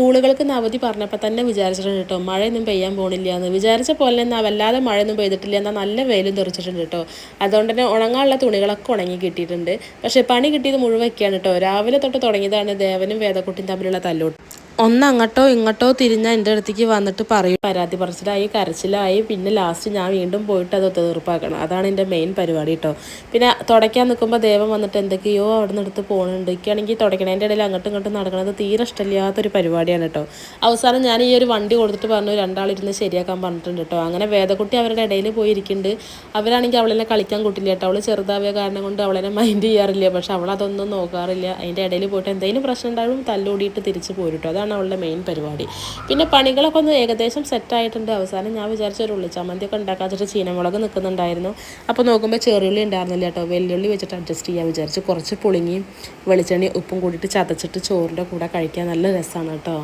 സ്കൂളുകൾക്ക് അവധി പറഞ്ഞപ്പോൾ തന്നെ വിചാരിച്ചിട്ടുണ്ട് കേട്ടോ മഴയൊന്നും പെയ്യാൻ പോണില്ല എന്ന്. വിചാരിച്ച പോലെ തന്നെ വല്ലാതെ മഴയൊന്നും പെയ്തിട്ടില്ല, എന്നാൽ നല്ല വെയിലും തെറിച്ചിട്ടുണ്ട് കേട്ടോ. അതുകൊണ്ട് തന്നെ ഉണങ്ങാനുള്ള തുണികളൊക്കെ ഉണങ്ങി കിട്ടിയിട്ടുണ്ട്. പക്ഷേ പണി കിട്ടിയത് മുഴുവൊക്കെയാണ് കേട്ടോ. രാവിലെ തൊട്ട് തുടങ്ങിയതാണ് ദേവനും വേദക്കുട്ടിയും തമ്മിലുള്ള തല്ലോട്ട്. അങ്ങോട്ടോ ഇങ്ങോട്ടോ തിരിഞ്ഞ എൻ്റെ അടുത്തേക്ക് വന്നിട്ട് പറയും, പരാതി പറച്ചിലായി, കരച്ചിലായി. പിന്നെ ലാസ്റ്റ് ഞാൻ വീണ്ടും പോയിട്ട് അത് തീർപ്പാക്കണം. അതാണ് എൻ്റെ മെയിൻ പരിപാടി കേട്ടോ. പിന്നെ തുടയ്ക്കാൻ നിൽക്കുമ്പോൾ ദേവൻ വന്നിട്ട് എന്തൊക്കെയോ അവിടെ നിന്ന് എടുത്ത് പോകുന്നുണ്ട്. എനിക്കാണെങ്കിൽ തുടയ്ക്കണതിൻ്റെ ഇടയിൽ അങ്ങോട്ടും ഇങ്ങോട്ടും നടക്കുന്നത് തീരെ ഇഷ്ടമില്ലാത്തൊരു പരിപാടിയാണ് കേട്ടോ. അവസാനം ഞാൻ ഈ ഒരു വണ്ടി കൊടുത്തിട്ട് പറഞ്ഞു രണ്ടാളിരുന്ന് ശരിയാക്കാൻ പറഞ്ഞിട്ടുണ്ട് കേട്ടോ. അങ്ങനെ വേദക്കുട്ടി അവരുടെ ഇടയിൽ പോയി ഇരിക്കുന്നുണ്ട്. അവരാണെങ്കിൽ അവളെന്നെ കളിക്കാൻ കൂട്ടില്ല കേട്ടോ. അവൾ ചെറുതാവിയ കാരണം കൊണ്ട് അവളെന്നെ മൈൻഡ് ചെയ്യാറില്ല. പക്ഷെ അവളതൊന്നും നോക്കാറില്ല. അതിൻ്റെ ഇടയിൽ പോയിട്ട് എന്തെങ്കിലും പ്രശ്നം ഉണ്ടാവും തല്ലോടിയിട്ട് തിരിച്ച് പോരും കേട്ടോ. അതാണ് അവളുടെ മെയിൻ പരിപാടി. പിന്നെ പണികളൊക്കെ ഒന്ന് ഏകദേശം സെറ്റായിട്ടുണ്ട്. അവസാനം ഞാൻ വിചാരിച്ച ഒരു ഉള്ളിച്ചമ്മന്തിയൊക്കെ ഉണ്ടാക്കാച്ചിട്ട് ചീനമുളക് നിൽക്കുന്നുണ്ടായിരുന്നു. അപ്പോൾ നോക്കുമ്പോൾ ചെറിയുള്ളി ഉണ്ടായിരുന്നില്ല കേട്ടോ. വെല്ലുള്ളി വെച്ചിട്ട് അഡ്ജസ്റ്റ് ചെയ്യാൻ വിചാരിച്ചു. കുറച്ച് പുളിങ്ങിയും വെളിച്ചെണ്ണയും ഉപ്പും കൂടിയിട്ട് ചതച്ചിട്ട് ചോറിൻ്റെ കൂടെ കഴിക്കാൻ നല്ല രസമാണ് കേട്ടോ.